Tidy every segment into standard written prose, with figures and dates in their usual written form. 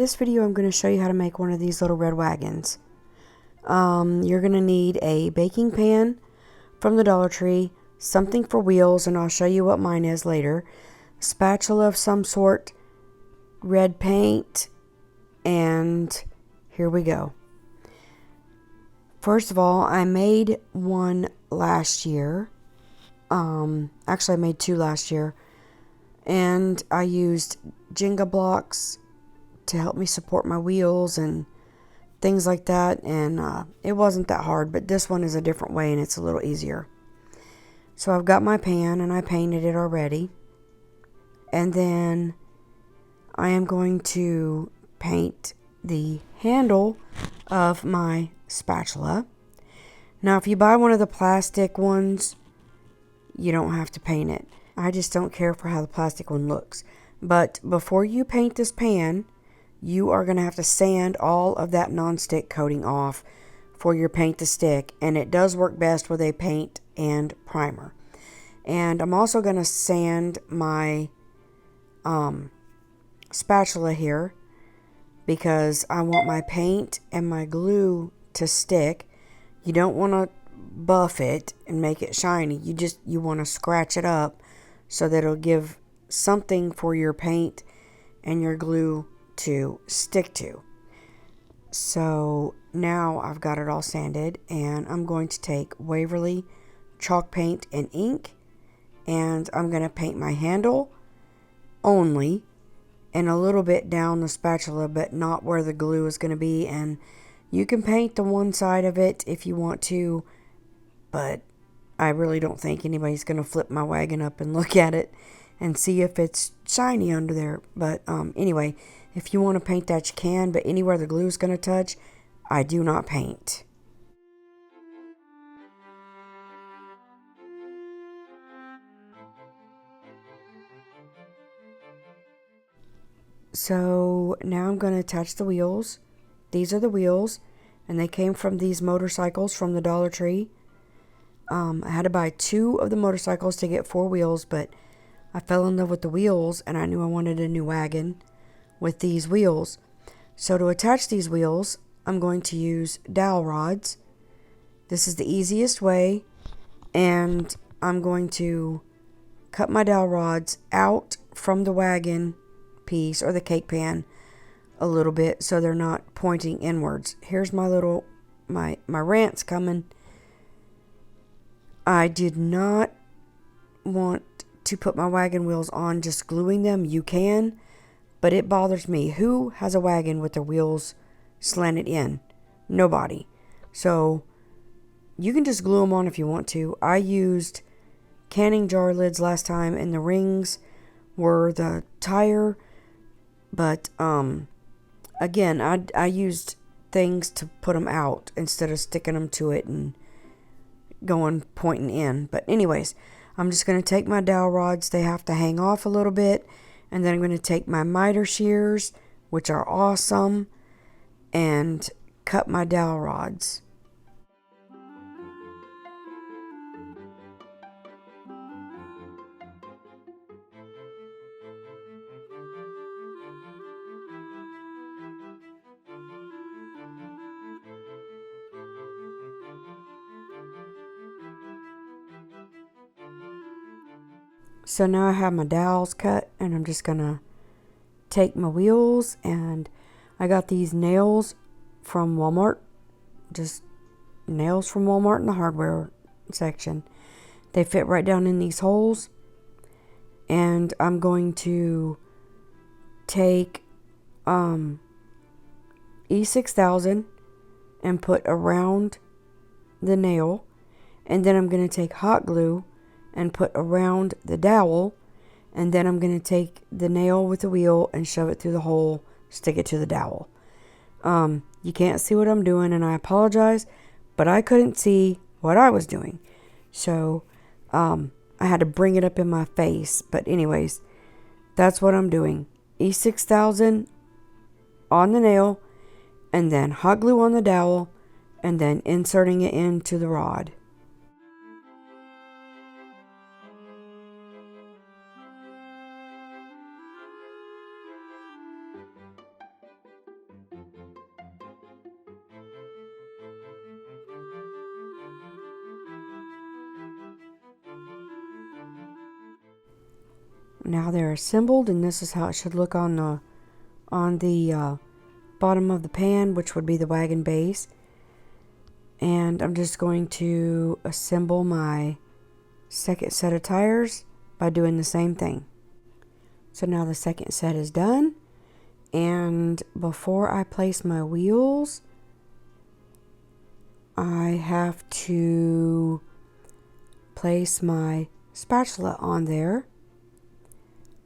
This video I'm going to show you how to make one of these little red wagons. You're going to need a baking pan from the Dollar Tree, something for wheels, and I'll show you what mine is later, spatula of some sort, red paint, and here we go. First of all, I made one last year. Actually I made two last year, and I used Jenga blocks to help me support my wheels and things like that, and it wasn't that hard, but this one is a different way and it's a little easier. So I've got my pan and I painted it already, and then I am going to paint the handle of my spatula. Now if you buy one of the plastic ones, you don't have to paint it. I just don't care for how the plastic one looks. But before you paint this pan, you are going to have to sand all of that non-stick coating off for your paint to stick, and it does work best with a paint and primer. And I'm also going to sand my spatula here because I want my paint and my glue to stick. You don't want to buff it and make it shiny. You want to scratch it up so that it'll give something for your paint and your glue to stick to. So now I've got it all sanded, and I'm going to take Waverly chalk paint and ink, and I'm going to paint my handle only and a little bit down the spatula, but not where the glue is going to be. And you can paint the one side of it if you want to, but I really don't think anybody's going to flip my wagon up and look at it and see if it's shiny under there. But anyway, if you want to paint that, you can, but anywhere the glue is going to touch, I do not paint. So now I'm going to attach the wheels. These are the wheels, and they came from these motorcycles from the Dollar Tree. I had to buy two of the motorcycles to get four wheels, but I fell in love with the wheels, and I knew I wanted a new wagon with these wheels. So to attach these wheels, I'm going to use dowel rods. This is the easiest way, and I'm going to cut my dowel rods out from the wagon piece or the cake pan a little bit so they're not pointing inwards. Here's my little my rant's coming. I did not want to put my wagon wheels on just gluing them. You can, but it bothers me. Who has a wagon with their wheels slanted in? Nobody. So you can just glue them on if you want to. I used canning jar lids last time, and the rings were the tire, but again, I used things to put them out instead of sticking them to it and pointing in. But anyways, I'm just going to take my dowel rods. They have to hang off a little bit. And then I'm going to take my miter shears, which are awesome, and cut my dowel rods. So now I have my dowels cut, and I'm just going to take my wheels, and I got these nails from Walmart. Just nails from Walmart in the hardware section. They fit right down in these holes. And I'm going to take E6000 and put around the nail. And then I'm going to take hot glue and put around the dowel, and then I'm going to take the nail with the wheel and shove it through the hole, stick it to the dowel. You can't see what I'm doing, and I apologize, but I couldn't see what I was doing. So I had to bring it up in my face. But anyways, that's what I'm doing. E6000 on the nail, and then hot glue on the dowel, and then inserting it into the rod. Now they're assembled, and this is how it should look on the bottom of the pan, which would be the wagon base. And I'm just going to assemble my second set of tires by doing the same thing. So now the second set is done, and before I place my wheels, I have to place my spatula on there.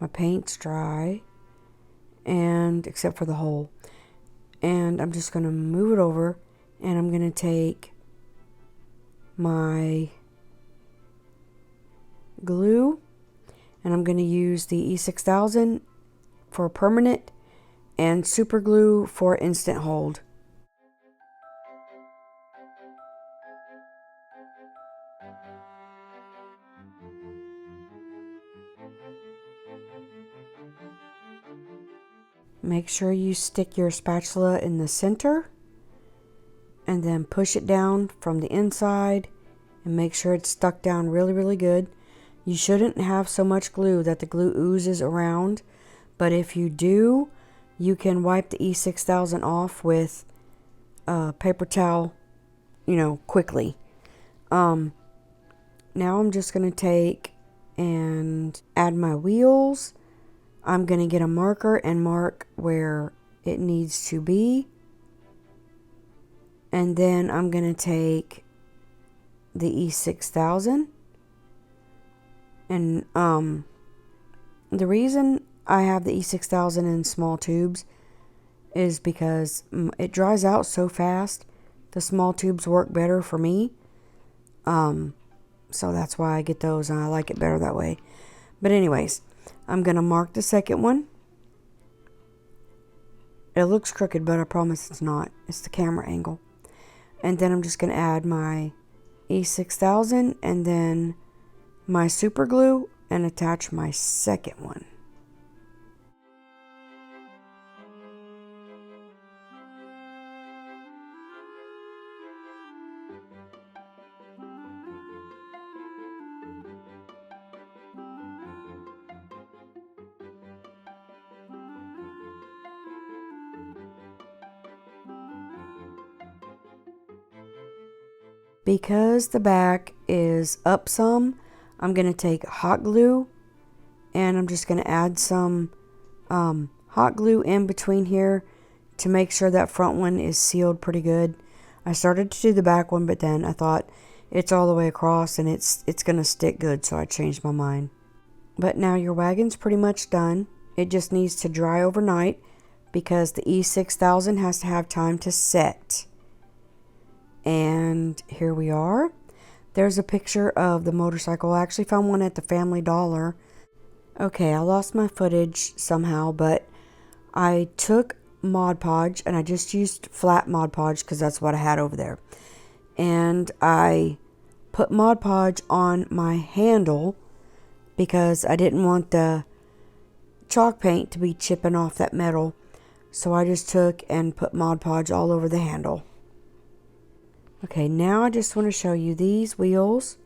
My paint's dry, and except for the hole. And I'm just going to move it over, and I'm going to take my glue, and I'm going to use the E6000 for permanent and super glue for instant hold. Make sure you stick your spatula in the center and then push it down from the inside and make sure it's stuck down really good. You shouldn't have so much glue that the glue oozes around, but if you do, you can wipe the E6000 off with a paper towel, quickly. Now I'm just going to take and add my wheels. I'm going to get a marker and mark where it needs to be. And then I'm going to take the E6000. And the reason I have the E6000 in small tubes is because it dries out so fast. The small tubes work better for me. So that's why I get those, and I like it better that way. But anyways, I'm going to mark the second one. It looks crooked, but I promise it's not. It's the camera angle. And then I'm just going to add my E6000 and then my super glue and attach my second one. Because the back is up some, I'm going to take hot glue and I'm just going to add some hot glue in between here to make sure that front one is sealed pretty good. I started to do the back one, but then I thought it's all the way across and it's going to stick good, so I changed my mind. But now your wagon's pretty much done. It just needs to dry overnight because the E6000 has to have time to set. And here we are. There's a picture of the motorcycle. I actually found one at the Family Dollar. Okay, I lost my footage somehow, but I took Mod Podge and I just used flat Mod Podge because that's what I had over there. And I put Mod Podge on my handle because I didn't want the chalk paint to be chipping off that metal. So I just took and put Mod Podge all over the handle. Okay, now I just want to show you these wheels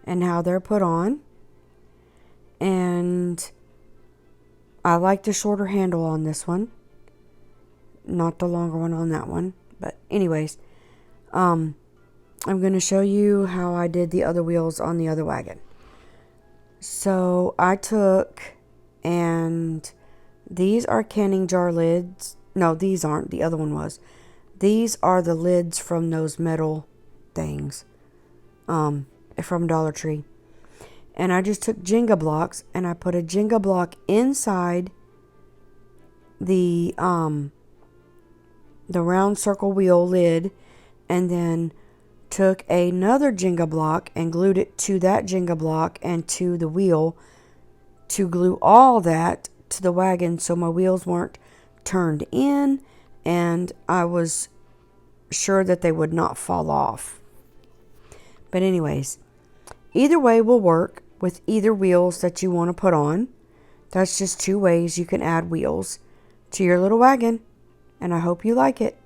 and how they're put on. And I like the shorter handle on this one, not the longer one on that one. But anyways, I'm going to show you how I did the other wheels on the other wagon. So I took, and these are canning jar lids. No, these aren't. The other one was. These are the lids from those metal things from Dollar Tree. And I just took Jenga blocks and I put a Jenga block inside the round circle wheel lid, and then took another Jenga block and glued it to that Jenga block and to the wheel to glue all that to the wagon so my wheels weren't turned in and I was sure that they would not fall off. But anyways, either way will work with either wheels that you want to put on. That's just two ways you can add wheels to your little wagon, and I hope you like it.